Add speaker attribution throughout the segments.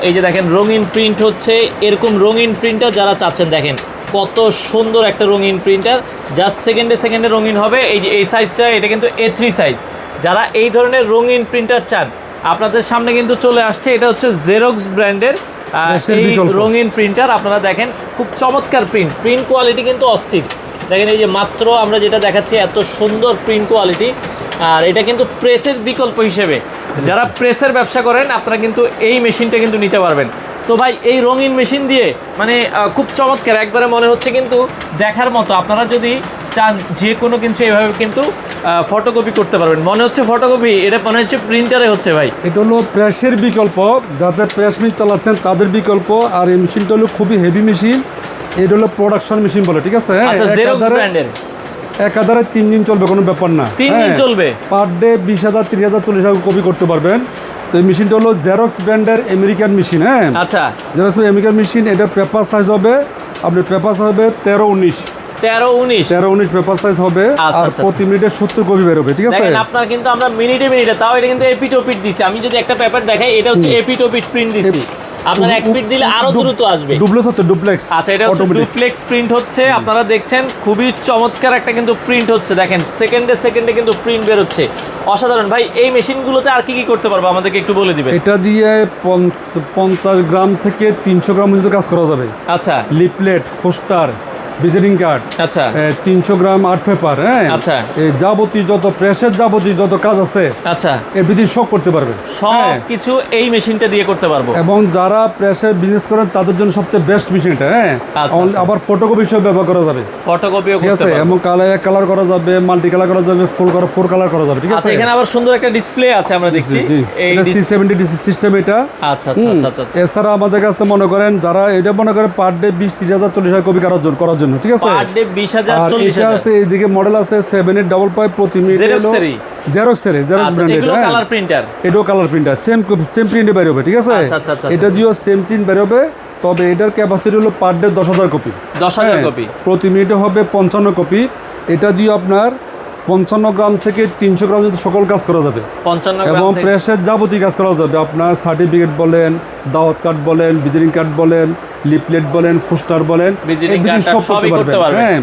Speaker 1: এই যে দেখেন রঙিন প্রিন্ট হচ্ছে, এরকম রঙিন প্রিন্টার যারা চাচ্ছেন দেখেন কত সুন্দর একটা রঙিন প্রিন্টার, জাস্ট সেকেন্ডে রঙিন হবে। এই যে এই সাইজটা, এটা কিন্তু A3 সাইজ। যারা এই ধরনের রঙিন প্রিন্টার চান, আপনাদের সামনে কিন্তু চলে আসছে, এটা হচ্ছে জেরক্স ব্র্যান্ডের এই রঙিন প্রিন্টার। আপনারা দেখেন খুব চমৎকার প্রিন্ট কোয়ালিটি কিন্তু অস্থির। দেখেন এই যে মাত্র আমরা যেটা দেখাচ্ছি, এত সুন্দর প্রিন্ট কোয়ালিটি। আর এটা কিন্তু প্রেসের বিকল্প হিসেবে, যারা প্রেসের ব্যবসা করেন আপনারা কিন্তু এই মেশিনটা কিন্তু নিতে পারবেন। তো ভাই এই রঙিন মেশিন দিয়ে মানে খুব চমৎকার, একবারে মনে হচ্ছে কিন্তু দেখার মতো। আপনারা যদি চান যে কোনো কিন্তু এইভাবে কিন্তু ফটোকপি করতে পারবেন, মনে হচ্ছে ফটোকপি, এটা মনে হচ্ছে প্রিন্টারে হচ্ছে ভাই।
Speaker 2: এটা হলো প্রেসের বিকল্প, যাদের প্রেস মেশিন চালাচ্ছেন তাদের বিকল্প। আর এই মেশিনটা হলো খুবই হেভি মেশিন, এটা হলো প্রোডাকশন মেশিন বলে, ঠিক আছে?
Speaker 1: আচ্ছা, জেরক্স ব্র্যান্ডের
Speaker 2: একাধারে 3 দিন চলবে, কোনো ব্যাপার না।
Speaker 1: 3 দিন চলবে,
Speaker 2: পার ডে 20,000, 30,000, 40,000 কপি করতে পারবেন। তো এই মেশিনটা হলো জেরক্স ব্র্যান্ডের আমেরিকান মেশিন। হ্যাঁ,
Speaker 1: আচ্ছা,
Speaker 2: জেরক্স আমেরিকান মেশিন। এটা পেপার সাইজ হবে, আপনার পেপার হবে 13-19 পেপার সাইজ হবে। আর প্রতি মিনিটে 70 কপি বের হবে, ঠিক আছে?
Speaker 1: দেখেন আপনার কিন্তু আমরা মিনিটে তাও এটা কিন্তু এপিট ওপিট দিছি। আমি যদি একটা পেপার দেখাই, এটা হচ্ছে এপিট ওপিট প্রিন্ট দিছি। আপনার এক ফিট দিলে আরো দ্রুত আসবে।
Speaker 2: ডুপ্লেক্স হচ্ছে, ডুপ্লেক্স।
Speaker 1: আচ্ছা, এটা হচ্ছে ডুপ্লেক্স প্রিন্ট হচ্ছে। আপনারা দেখছেন খুবই চমৎকার একটা কিন্তু প্রিন্ট হচ্ছে। দেখেন সেকেন্ডে কিন্তু প্রিন্ট বের হচ্ছে, অসাধারণ। ভাই এই মেশিনগুলোতে আর কি করতে পারবো আমাদেরকে একটু বলে দিবেন?
Speaker 2: এটা দিয়ে 50 গ্রাম থেকে 300 গ্রাম পর্যন্ত কাজ করা যাবে।
Speaker 1: আচ্ছা,
Speaker 2: লিফলেট, পোস্টার, ভিজিটিং কার্ড,
Speaker 1: আচ্ছা,
Speaker 2: 300 গ্রাম আর্ট পেপার, হ্যাঁ,
Speaker 1: আচ্ছা,
Speaker 2: এই যাবতীয় যত প্রেসের যাবতীয় যত কাজ আছে,
Speaker 1: আচ্ছা,
Speaker 2: এভরিথিং সব করতে পারবে।
Speaker 1: সব কিছু এই মেশিনটা দিয়ে করতে পারবো।
Speaker 2: এবং যারা প্রেসের বিজনেস করেন তাদের জন্য সবচেয়ে বেস্ট মেশিন এটা। হ্যাঁ, আবার ফটোকপি হিসেবে ব্যবহার করা যাবে,
Speaker 1: ফটোকপিও
Speaker 2: ঠিক আছে? এবং কালার করা যাবে, মাল্টি কালার করা যাবে, ফোর কালার করা যাবে, ঠিক আছে?
Speaker 1: এখানে আবার সুন্দর একটা ডিসপ্লে আছে আমরা দেখছি,
Speaker 2: এই C70 ডিসি সিস্টেম এটা।
Speaker 1: আচ্ছা,
Speaker 2: এছাড়া আমাদের কাছে মনে করেন যারা এটা মনে করেন পার ডে 20-30,000, 40,000 কপি করার জন্য, ঠিক আছে?
Speaker 1: পার ডে 20,000, 40,000
Speaker 2: আছে। এইদিকে মডেল আছে 7855 প্রতি মিনিটে, জেরক্স ব্র্যান্ডের
Speaker 1: কালার প্রিন্টার।
Speaker 2: এটাও কালার প্রিন্টার, সেম প্রিন্টে বের হবে, ঠিক আছে? এটা দিয়েও সেম প্রিন্ট বের হবে, তবে এটার ক্যাপাসিটি হলো পার ডে 10,000 কপি।
Speaker 1: 10,000 কপি
Speaker 2: প্রতি মিনিটে হবে 55 কপি। এটা দিয়ে আপনার 55 গ্রাম থেকে 300 গ্রাম পর্যন্ত সকল কাজ করা যাবে, এবং প্রেসের যাবতীয় কাজ করা যাবে। আপনার সার্টিফিকেট বলেন, দাওয়াত কার্ড বলেন, ভিজিটিং কার্ড বলেন, লিফলেট বলেন, পোস্টার বলেন, সব করতে পারবেন। হ্যাঁ,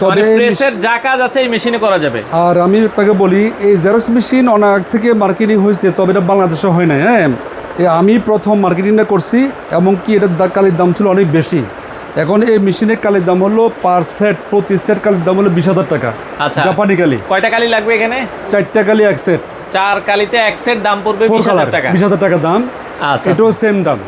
Speaker 1: তবে প্রেসের যা কাজ আছে এই মেশিনে করা যাবে।
Speaker 2: আর আমি আপনাকে বলি, এই জেরক্স মেশিন অনেক থেকে মার্কেটিং হয়েছে, তবে এটা বাংলাদেশে হয় না। হ্যাঁ, আমি প্রথম মার্কেটিংটা করছি, এমনকি এটার কালির দাম ছিল অনেক বেশি। এখন এই মেশিনের কালির দাম হলো পার সেট, প্রতি সেট কালির দাম হলো 20,000 টাকা।
Speaker 1: আচ্ছা,
Speaker 2: জাপানি কালি।
Speaker 1: কয়টা কালি লাগবে এখানে?
Speaker 2: 4টা কালি এক সেট।
Speaker 1: 4 কালিতে এক সেট, দাম পড়বে 20,000 টাকা।
Speaker 2: 20,000 টাকা দাম। আচ্ছা, এটাও সেম দাম।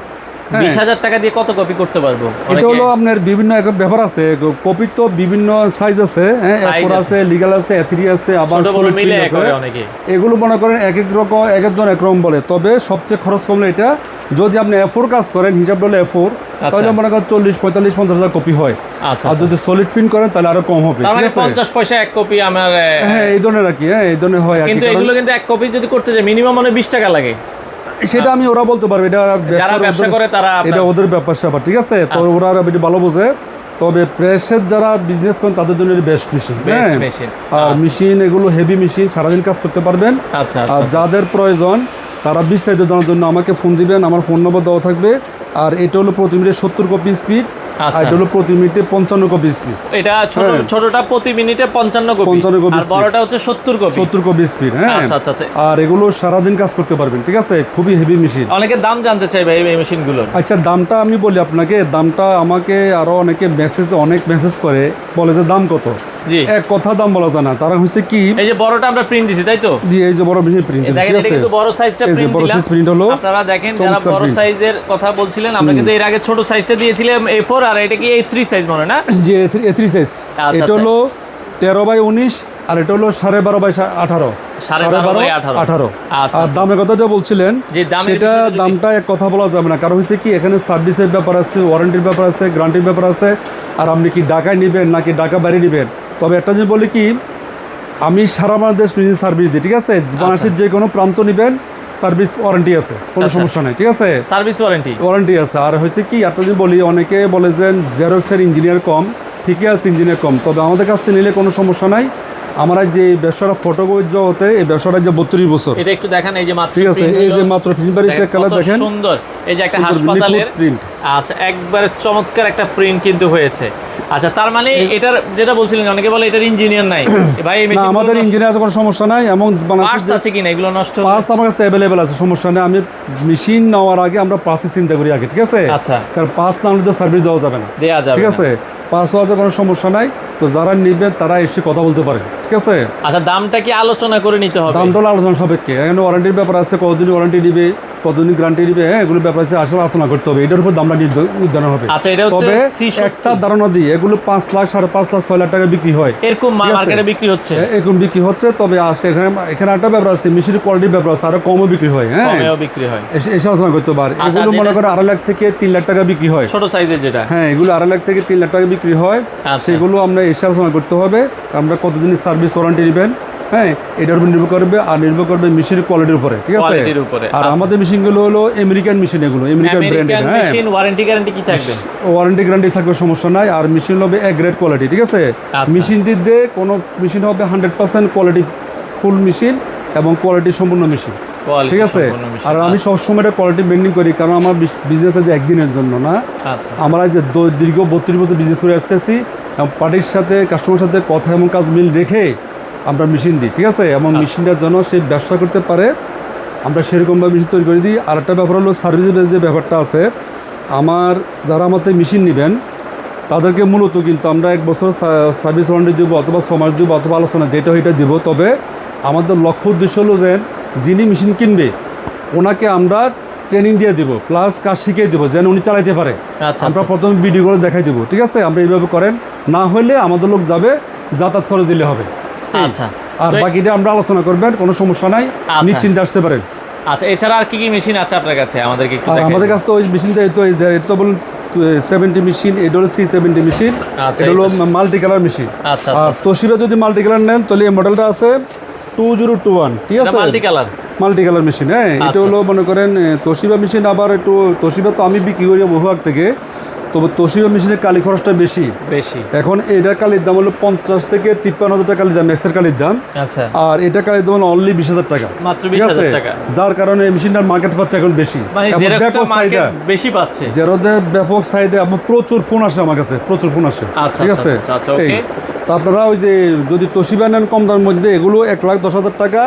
Speaker 1: 20,000 টাকা দিয়ে কত কপি করতে পারবো?
Speaker 2: এটা হলো আপনার বিভিন্ন ব্যাপার আছে, কপির তো বিভিন্ন সাইজ আছে। হ্যাঁ, A4 আছে, লিগ্যাল আছে, A3 আছে, আবার এগুলো মনে করেন এক এক রকম, এক একজন একরকম বলে। তবে সবচেয়ে খরচ কম এটা, যদি আপনি A4 কাজ করেন, হিসাব হলো A4, তাহলে মনে করেন 40, 45, 50,000 কপি হয়। আর যদি সলিড প্রিন্ট করেন তাহলে আরো কম হবে, ঠিক আছে?
Speaker 1: 50 পয়সা এক কপি আমার।
Speaker 2: হ্যাঁ, এই ধরনের আর কি। হ্যাঁ, এই ধরনের হয়।
Speaker 1: কিন্তু এগুলো কিন্তু এক কপি যদি করতে যায় মিনিমাম 20 টাকা লাগে।
Speaker 2: সেটা আমি ওরা বলতে পারবে, এটা
Speaker 1: ব্যবসা করে তারা,
Speaker 2: এটা ওদের ব্যাপার স্যাপার, ঠিক আছে? তো ওরা এটা ভালো বোঝে। তবে প্রেসের যারা বিজনেস করেন তাদের জন্য বেস্ট মেশিন। হ্যাঁ, আর মেশিন এগুলো হেভি মেশিন, সারাদিন কাজ করতে পারবেন। আর যাদের প্রয়োজন তারা বিস্তারিত জানার জন্য আমাকে ফোন দিবেন, আমার ফোন নম্বর দেওয়া থাকবে। আর এটা হলো প্রতি মিনিটে 70 কপি স্পিড, আর এটা হলো প্রতি মিনিটে 55 কপি স্পিড।
Speaker 1: এটা ছোটটা প্রতি মিনিটে 55 কপি, আর বড়টা হচ্ছে 70 কপি
Speaker 2: স্পিড। হ্যাঁ, আচ্ছা। আর এগুলো সারাদিন কাজ করতে পারবেন, ঠিক আছে? খুবই হেভি মেশিন।
Speaker 1: অনেকে দাম জানতে চাই ভাই এই মেশিনগুলোর।
Speaker 2: আচ্ছা, দামটা আমি বলি আপনাকে। দামটা আমাকে আরো অনেকে মেসেজ করে, বলে যে দাম কত।
Speaker 1: জি,
Speaker 2: এক কথা দাম বলা যায় না। তারা হচ্ছে কি,
Speaker 1: এই যে বড়টা আমরা প্রিন্ট দিছি, তাই তো?
Speaker 2: জি, এই যে বড় মেশিন প্রিন্ট, ঠিক আছে?
Speaker 1: এটা কিন্তু বড় সাইজটা প্রিন্ট হলো। আপনারা দেখেন, যারা বড় সাইজের কথা বলছিলেন, আমরা কিন্তু এর আগে ছোট সাইজটা দিয়েছিলাম A4, আর এটা কি A3 সাইজ মনে না?
Speaker 2: জি, A3 সাইজ। এটা হলো 13/19, আর এটা হলো 12.5/18। 12.5/18। আর দামের কথা যা বলছিলেন, সেটা দামটা এক কথা বলা যাবে না। কারণ হচ্ছে কি, এখানে সার্ভিসের ব্যাপার আছে, ওয়ারেন্টির ব্যাপার আছে, গ্যারান্টির ব্যাপার আছে। আর আপনি কি ঢাকায় নেবেন নাকি ঢাকা বাইরে নেবেন। তবে একটা জিনিস বলি কি, আমি সারা বাংলাদেশ মেশিন সার্ভিস দিই, ঠিক আছে? বাংলাদেশের যে কোনো প্রান্ত নেবেন, সার্ভিস ওয়ারেন্টি আছে, কোনো সমস্যা নাই, ঠিক আছে?
Speaker 1: সার্ভিস
Speaker 2: ওয়ারেন্টি আছে। আর হচ্ছে কি, একটা জিনিস বলি, অনেকে বলে যে জেরক্সের ইঞ্জিনিয়ার কম, ঠিকই আছে, ইঞ্জিনিয়ার কম, তবে আমাদের কাছ থেকে নিলে কোনো সমস্যা নাই। আমরা যে ব্যবসাটা ফটোকপির জগতে এই ব্যবসাটা যে 32 বছর।
Speaker 1: এটা একটু দেখেন, এই যে মাত্র
Speaker 2: ঠিক আছে, এই যে মাত্র প্রিন্ট বাড়িছে কালার দেখেন
Speaker 1: সুন্দর, এই যে একটা হাসপাতালের
Speaker 2: প্রিন্ট।
Speaker 1: আচ্ছা, একবারে চমৎকার একটা প্রিন্ট কিন্তু হয়েছে। আচ্ছা, তার মানে এটার যেটা বলছিলেন অনেকে বলে এটার ইঞ্জিনিয়ার নাই, ভাই এই মেশিন
Speaker 2: আমাদের ইঞ্জিনিয়ার কোনো সমস্যা নাই, এবং
Speaker 1: পার্টস আছে কিনা এগুলো নষ্ট
Speaker 2: পার্টস আমার কাছে অ্যাভেলেবেল আছে, সমস্যা নেই। আমি মেশিন নেওয়ার আগে আমরা পার্টস চিন্তা করি আগে, ঠিক আছে?
Speaker 1: আচ্ছা,
Speaker 2: কারণ পার্টস না হলে তো সার্ভিস দেওয়া যাবে না,
Speaker 1: দেওয়া যাবে,
Speaker 2: ঠিক আছে? পার্টস হওয়াতে কোনো সমস্যা নাই, তো যারা নিবে তারা এসে কথা বলতে পারে, ঠিক আছে?
Speaker 1: আচ্ছা, দামটা কি আলোচনা করে নিতে হবে?
Speaker 2: দামটা আলোচনা সাপেক্ষে, এখানে ওয়ারেন্টির ব্যাপার আছে, কতদিন ওয়ারেন্টি দিবে, কতদিন গ্যারান্টি দিবে, হ্যাঁ, এগুলো ব্যাপার আছে, আসলে আলোচনা করতে হবে, এটার উপর দামটা নির্ধারণ হবে।
Speaker 1: আচ্ছা, এটা হচ্ছে
Speaker 2: তবে
Speaker 1: C70
Speaker 2: একটা ধারণা দিই, এগুলো 5 লাখ 5.5 লাখ 6 লাখ টাকা বিক্রি হয়,
Speaker 1: এরকম মার্কেটে বিক্রি হচ্ছে,
Speaker 2: এরকম বিক্রি হচ্ছে। তবে এখানে একটা ব্যাপার আছে, মেশিনের কোয়ালিটির ব্যাপার আছে, আরো কমও বিক্রি হয়, হ্যাঁ,
Speaker 1: কমেও বিক্রি হয়,
Speaker 2: এসে আলোচনা করতে পারে। এগুলো মনে করেন 2.5 লাখ থেকে 3 লাখ টাকা বিক্রি হয়,
Speaker 1: ছোট সাইজের যেটা,
Speaker 2: হ্যাঁ, এগুলো 2.5 লাখ থেকে 3 লাখ টাকা বিক্রি হয়। সেগুলো আমরা এসে আলোচনা করতে হবে, আমরা কতদিন সার্ভিস ওয়ারেন্টি নেবেন, হ্যাঁ, এটার উপর নির্ভর করবে, আর নির্ভর করবে মেশিনের কোয়ালিটির উপরে, ঠিক আছে? আর আমাদের মেশিনগুলো হলো আমেরিকান মেশিন, এগুলো আমেরিকান ব্র্যান্ডের, হ্যাঁ।
Speaker 1: মেশিন ওয়ারেন্টি গ্যারান্টি কি থাকবে?
Speaker 2: ওয়ারেন্টি গ্যারান্টি থাকবে, সমস্যা নাই। আর মেশিন হবে এক গ্রেড কোয়ালিটি, ঠিক আছে? মেশিন দিতে কোনো মেশিন হবে 100% কোয়ালিটি ফুল মেশিন এবং কোয়ালিটি সম্পূর্ণ মেশিন, ঠিক আছে? আর আমি সবসময় এটা কোয়ালিটি মেনটেন করি, কারণ আমার বিজনেস আছে একদিনের জন্য না, আমরা যে দীর্ঘ 32 বছর বিজনেস করে আসতেছি, পার্টির সাথে কাস্টমারের সাথে কথা এবং কাজ মিল রেখে আমরা মেশিন দিই, ঠিক আছে? এবং মেশিনটার জন্য সে ব্যবসা করতে পারে, আমরা সেরকমভাবে মেশিন তৈরি করে দিই। আর একটা ব্যাপার হলো সার্ভিসের যে ব্যাপারটা আছে, যারা আমার থেকে মেশিন নেবেন তাদেরকে মূলত কিন্তু আমরা 1 বছর সার্ভিস ওয়ারেন্টি দেবো, অথবা 6 মাস দেবো, অথবা আলোচনা যেটা ওইটা দেবো। তবে আমাদের লক্ষ্য উদ্দেশ্য হলো যে যিনি মেশিন কিনবে ওনাকে আমরা ট্রেনিং দিয়ে দেবো, প্লাস কাজ শিখিয়ে দেবো, যেন উনি চালাইতে পারে। আমরা প্রথমে ভিডিও করে দেখাই দেবো, ঠিক আছে? আমরা এইভাবে করেন, না হলে আমাদের লোক যাবে, যাতায়াত করে দিলে হবে।
Speaker 1: আচ্ছা,
Speaker 2: আর বাকিটা আমরা আলোচনা করবেন, কোনো সমস্যা নাই, নিশ্চিন্তে আসতে পারেন।
Speaker 1: আচ্ছা, এছাড়া আর কি কি মেশিন আছে আপনার কাছে আমাদেরকে একটু দেখান?
Speaker 2: আমাদের কাছে তো ওই মেশিনটা তো বলুন 70 মেশিন, এটা হলো C70 মেশিন, এটা হলো মাল্টি কালার মেশিন।
Speaker 1: আচ্ছা,
Speaker 2: আর তোশিবা যদি মাল্টি কালার নেন তাহলে এই মডেলটা আছে 2021, ঠিক আছে? মাল্টি কালার মেশিন, হ্যাঁ। এটা হলো মনে করেন তোশিবা মেশিন, আবার একটু তোশিবা তো আমি বিক্রি করি বহু থেকে, তবে তোশিবা মেশিনের কালি খরচটা বেশি। এখন এটার কালির দাম হলো 50 থেকে 53,000 টাকা কালির দাম, এক্সের কালির দাম।
Speaker 1: আচ্ছা,
Speaker 2: আর এটা কালির দাম অনলি 20,000 টাকা,
Speaker 1: মাত্র 20,000 টাকা,
Speaker 2: যার কারণে এই মেশিনটার মার্কেট পাচ্ছে এখন বেশি,
Speaker 1: ব্যাপক চাহিদা বেশি পাচ্ছে,
Speaker 2: জেরোদের ব্যাপক চাহিদা। আমার প্রচুর ফোন আসে আমার কাছে, প্রচুর ফোন আসে, ঠিক আছে? তো আপনারা ওই যে যদি তোশিবা নেন কম দামের মধ্যে, এগুলো 1,10,000 টাকা,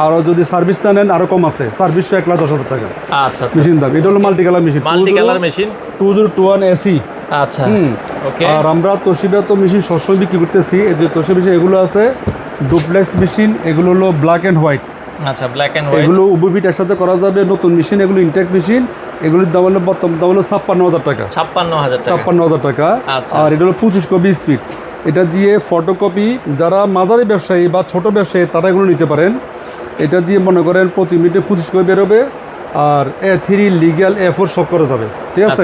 Speaker 2: আর যদি সার্ভিস না নেন আরো কম আছে, সার্ভিস 1,10,000 টাকা মেশিন দাম। এটা হলো মাল্টি কালার মেশিন 2021 এসি।
Speaker 1: আচ্ছা, ওকে।
Speaker 2: আর আমরা তোশিবা তো মেশিন সবসময় বিক্রি করতেছি। এই যে তোশিবা মেশিন এগুলো আছে ডুপ্লেক্স মেশিন, এগুলো হলো ব্ল্যাক অ্যান্ড হোয়াইট।
Speaker 1: আচ্ছা, ব্ল্যাক অ্যান্ড হোয়াইট, এগুলো
Speaker 2: উভয় বিট একসাথে করা যাবে, নতুন মেশিন, এগুলো ইনটেক মেশিন। এগুলোর দাম হলো বর্তমান দাম হলো 56,000 টাকা, 56,000 টাকা। আর এটা হলো 25 কপি স্পিড। এটা দিয়ে ফটোকপি যারা মাঝারি ব্যবসায়ী বা ছোট ব্যবসায়ী তারা এগুলো নিতে পারেন। এটা দিয়ে মনে করেন প্রতি মিনিটে 25 কপি বেরোবে, আর A3 লিগ্যাল A4 সব করা যাবে, ঠিক আছে?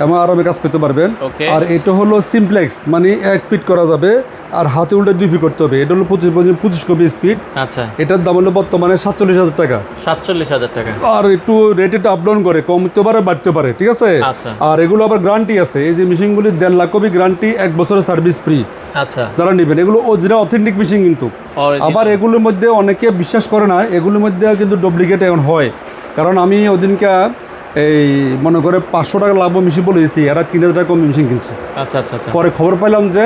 Speaker 2: এবং আরামে কাজ করতে পারবেন। আর এটা হলো সিমপ্লেক্স, মানে 1 ফিট করা যাবে, আর হাতে উল্টে 2 ফিট করতে হবে। এটা হলো 25 কপি স্পিড।
Speaker 1: আচ্ছা,
Speaker 2: এটার দাম হলো বর্তমানে 47,000 টাকা,
Speaker 1: 47,000 টাকা।
Speaker 2: আর একটু রেট আপ ডাউন করে, কমতে পারে বাড়তে পারে, ঠিক আছে? আর এগুলো আবার গ্যারান্টি আছে, এই যে মেশিনগুলি 1.5 লাখ কপি গ্যারান্টি, 1 বছরের সার্ভিস ফ্রি।
Speaker 1: আচ্ছা,
Speaker 2: যারা নেবেন এগুলো অরিজিনাল অথেন্টিক মেশিন কিন্তু। আবার এগুলোর মধ্যে অনেকে বিশ্বাস করে না, এগুলোর মধ্যে কিন্তু ডুপ্লিকেট এখন হয়। কারণ আমি ওদিনকে এই মনে করে 500 টাকা লাভ মেশিন বলেছি, এরা 3,000 টাকা কম মেশিন কিনছে।
Speaker 1: আচ্ছা, পরে
Speaker 2: খবর পাইলাম যে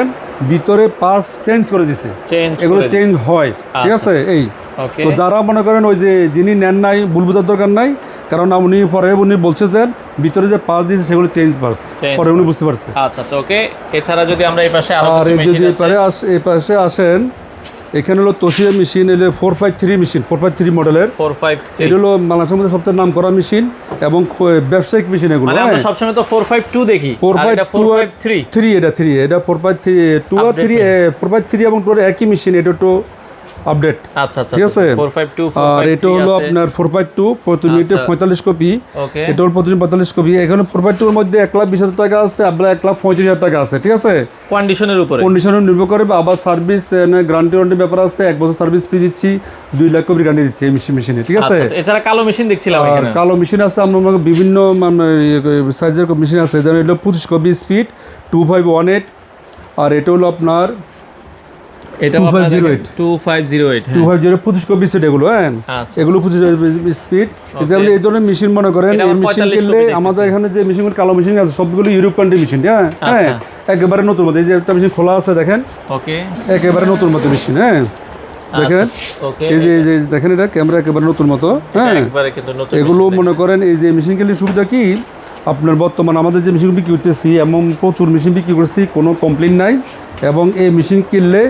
Speaker 2: ভিতরে পার্টস চেঞ্জ করে দিছে, এগুলো চেঞ্জ হয়, ঠিক আছে? এই তো যারা মনে করেন ওই যে যিনি নেন নাই, ভুল বোঝার দরকার নাই, কারণ উনি বলছে যে ভিতরে যে পার্টস দিয়েছে সেগুলো চেঞ্জ পার্টস, পরে উনি বুঝতে পারছে।
Speaker 1: আচ্ছা, ওকে। এছাড়া যদি আমরা এই পাশে
Speaker 2: আর যদি এই পাশে আসেন, এখানে হলো তোশিবা মেশিন, এলে 453 মেশিন, 453 মডেলের। এটা হলো বাংলাদেশের মধ্যে সবচেয়ে নাম করা মেশিন এবং ব্যবসায়িক মেশিন এগুলো।
Speaker 1: আমরা সবসময় তো 452 দেখি, আর এটা 453।
Speaker 2: এটা 453 আর 453 এবং 2 একই মেশিন। এটা তো আপডেট,
Speaker 1: আচ্ছা,
Speaker 2: ঠিক আছে?
Speaker 1: 452
Speaker 2: আর এটা হলো আপনার 452 প্রতি মিনিটে 45 কপি, এটা হলো প্রতি 45 কপি। এখানে 452 এর মধ্যে 1,20,000 টাকা আছে, আপনার 1,35,000 টাকা আছে, ঠিক আছে? কন্ডিশনের নির্ভর করে। আবার সার্ভিস গ্যারান্টি ওয়ারেন্টি ব্যাপার আছে, 1 বছর সার্ভিস ফ্রি দিচ্ছি, 2 লাখ কপি গ্যারান্টি দিচ্ছি এই মেশিনে, ঠিক আছে?
Speaker 1: এছাড়া কালো মেশিন দেখছিলাম, এখানে
Speaker 2: কালো মেশিন আছে, আমরা বিভিন্ন সাইজের মেশিন আছে। যেমন এটা 25 কপি স্পিড 2518। আর এটা হলো আপনার
Speaker 1: এটা
Speaker 2: 2508
Speaker 1: 2508
Speaker 2: 2508 25 কপি সেট এগুলো, হ্যাঁ
Speaker 1: আচ্ছা।
Speaker 2: এগুলো 25 স্পিড। যেমন এই ধরনের মেশিন মনে করেন, এই মেশিন কিনলে আমাদের এখানে যে মেশিনগুলো কালো মেশিন আছে সবগুলো ইউরোপ কান্ট্রি মেশিন, হ্যাঁ হ্যাঁ একেবারে নতুন মতো। এই যে একটা মেশিন খোলা আছে দেখেন,
Speaker 1: ওকে
Speaker 2: একেবারে নতুন মতো মেশিন, হ্যাঁ দেখেন এই যে দেখেন এটা ক্যামেরা একেবারে নতুন মতো, হ্যাঁ
Speaker 1: একবারে কিন্তু নতুন।
Speaker 2: এগুলো মনে করেন এই যে মেশিন কিনলে সুবিধা কি, আপনার বর্তমান আমাদের যে মেশিন বিক্রি করতেছি এমন প্রচুর মেশিন বিক্রি করছি, কোনো কমপ্লেন নাই। এবং এই মেশিন কিনলে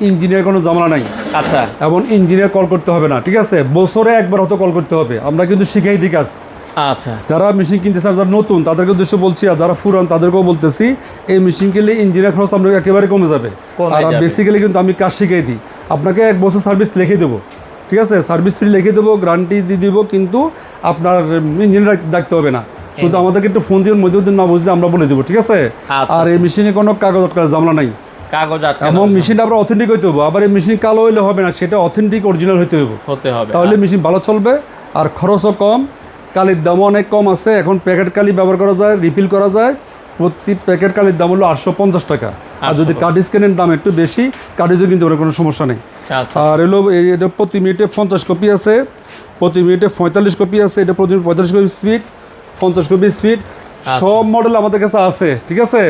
Speaker 2: ইঞ্জিনিয়ার কোনো ঝামেলা নাই।
Speaker 1: আচ্ছা।
Speaker 2: এবং ইঞ্জিনিয়ার কল করতে হবে না, ঠিক আছে, বছরে একবার হয়তো কল করতে হবে, আমরা কিন্তু শিখাই দিই কাজ।
Speaker 1: আচ্ছা।
Speaker 2: যারা মেশিন কিনতে চান, যারা নতুন তাদেরকে উদ্দেশ্য বলছি, আর যারা পুরান তাদেরকেও বলতেছি, এই মেশিন কিনলে ইঞ্জিনিয়ার খরচ আপনার একেবারে কমে যাবে। আর বেসিক্যালি কিন্তু আমি কাজ শিখাই দিই, আপনাকে 1 বছর সার্ভিস লিখে দেবো, ঠিক আছে, সার্ভিস ফ্রি লিখে দেবো, গ্যারান্টি দিয়ে দেবো, কিন্তু আপনার ইঞ্জিনিয়ার ডাকতে হবে না, শুধু আমাদেরকে একটু ফোন দিয়ে মধ্যে না বুঝলে আমরা বলে দেবো, ঠিক আছে। আর এই মেশিনে কোনো কাগজ আটকার ঝামেলা নাই, এবং মেশিনটা আবার অথেন্টিক হইতে হবে। আবার এই মেশিন কালো হইলে হবে না, সেটা অথেন্টিক অরিজিনাল হতে হবে, তাহলে মেশিন ভালো চলবে। আর খরচও কম, কালির দামও অনেক কম আছে। এখন প্যাকেট কালি ব্যবহার করা যায়, রিফিল করা যায়। প্রতি প্যাকেট কালির দাম হলো 850 টাকা। আর যদি কার্ড স্ক্যানের দাম একটু বেশি, কার্ডেজও কিন্তু কোনো সমস্যা নেই। আর এলো এটা প্রতি মিনিটে 50 কপি আছে, প্রতি মিনিটে 45 কপি আছে, এটা প্রতি minute 45 copy speed, 50 copy speed, সব মডেল আমাদের কাছে আছে, ঠিক আছে।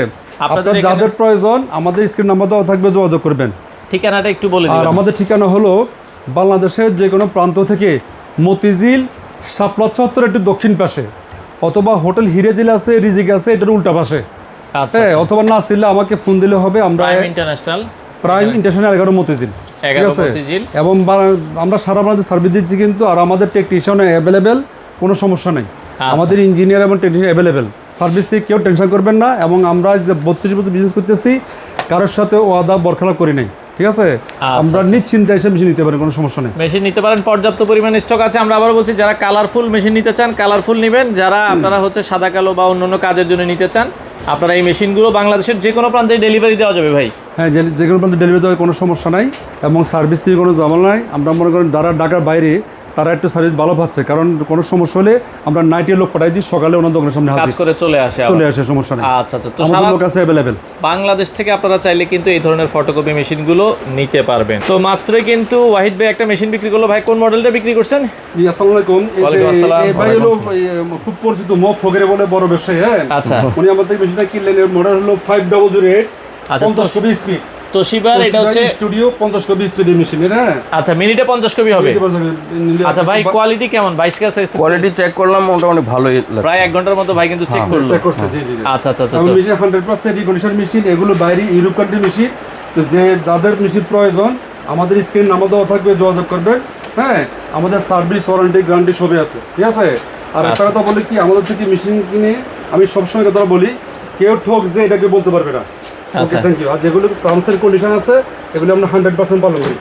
Speaker 2: আপনার যাদের প্রয়োজন আমাদের স্ক্রিন নাম্বার দেওয়া থাকবে, যোগাযোগ করবেন।
Speaker 1: ঠিকানাটা একটু বলে দিন।
Speaker 2: আর আমাদের ঠিকানা হলো বাংলাদেশের যে কোনো প্রান্ত থেকে মতিঝিল শাপলা চত্বর একটু দক্ষিণ পাশে, অথবা হোটেল হিরেজিল আছে, রিজিক আছে, এটার উল্টা পাশে, হ্যাঁ, অথবা না ছিল আমাকে ফোন দিলে হবে। আমরা প্রাইম ইন্টারন্যাশনাল 11 মতিঝিল, ঠিক আছে। এবং আমরা সারা বাংলাদেশ সার্ভিস দিচ্ছি কিন্তু, আর আমাদের টেকনিশিয়ান অ্যাভেলেবেল, কোনো সমস্যা নেই। আমাদের ইঞ্জিনিয়ার এবং টেকনিশিয়ান অ্যাভেলেবেল, সার্ভিস থেকে কেউ টেনশন করবেন না। এবং আমরা যে 32 বছর বিজনেস করতেছি, কারোর সাথে ওয়াদা বরখেলাপ করি নাই, ঠিক আছে। আমরা নিশ্চিন্তে এসে মেশিন নিতে পারেন, কোনো সমস্যা নেই,
Speaker 1: মেশিন নিতে পারেন, পর্যাপ্ত পরিমাণে স্টক আছে। আমরা আবার বলছি, যারা কালারফুল মেশিন নিতে চান কালারফুল নেবেন, যারা আপনারা হচ্ছে সাদা কালো বা অন্যান্য কাজের জন্য নিতে চান, আপনারা এই মেশিনগুলো বাংলাদেশের যে কোনো প্রান্তে ডেলিভারি দেওয়া যাবে ভাই।
Speaker 2: হ্যাঁ, যে কোনো প্রান্তে ডেলিভারি দেওয়ার কোনো সমস্যা নাই, এবং সার্ভিস থেকে কোনো ঝামেলা নাই। আমরা মনে করেন যারা ঢাকার বাইরে তারা একটু সার্ভিস ভালো পাচ্ছে, কারণ কোনো সমস্যা হলে আমরা নাইটে লোক পাঠাই দিই, সকালে ওনার দোকানের সামনে
Speaker 1: কাজ করে চলে আসে,
Speaker 2: সমস্যা নেই।
Speaker 1: আচ্ছা আচ্ছা। তো
Speaker 2: আমাদের লোক আছে অ্যাভেলেবেল।
Speaker 1: বাংলাদেশ থেকে আপনারা চাইলে কিন্তু এই ধরনের ফটোকপি মেশিনগুলো নিতে পারবেন। তো মাত্রই কিন্তু ওয়াহিদ ভাই একটা মেশিন বিক্রি করলো। ভাই কোন মডেলটা বিক্রি করছেন?
Speaker 2: জি, আসসালামু আলাইকুম।
Speaker 1: ওয়ালাইকুম আসসালাম।
Speaker 2: এই ভাই হলো খুব পরিচিত মো ফগেরে বলে বড় ব্যবসায়ী, হ্যাঁ।
Speaker 1: আচ্ছা।
Speaker 2: উনি আমাদের মেশিনটা কিনলেন, এর মডেল হলো 5008, 50 কপি স্পিড।
Speaker 1: তোশিবার এটা হচ্ছে
Speaker 2: স্টুডিও 50 কপি স্পিডের মেশিন, হ্যাঁ।
Speaker 1: আচ্ছা, মিনিটে 50 কপি হবে। আচ্ছা ভাই, কোয়ালিটি কেমন? 22 কাছে
Speaker 3: কোয়ালিটি চেক করলাম, মোটামুটি ভালোই লাগছে।
Speaker 1: প্রায় 1 ঘন্টার মতো ভাই কিন্তু চেক করলো।
Speaker 2: চেক করছে, জি জি।
Speaker 1: আচ্ছা আচ্ছা আচ্ছা।
Speaker 2: মেশিন 100% রিকন্ডিশন মেশিন, এগুলো বাইরে ইউরোপ কান্ট্রি মেশিন। তো যে যাদের মেশিন প্রয়োজন আমাদের স্ক্রিন নাম্বার দেওয়া থাকবে, যোগাযোগ করবেন, হ্যাঁ। আমাদের সার্ভিস ওয়ারেন্টি গ্যারান্টি সবই আছে, ঠিক আছে। আর একটা কথা বলি কি, আমাদের থেকে মেশিন কিনে আমি সবসময় কথা বলি, কেউ ঠক যে এটাকে বলতে পারবে না। ওকে, থ্যাংক ইউ। আর যেগুলো টার্মস এন্ড কন্ডিশন আছে এগুলো আমরা 100% পালন করি।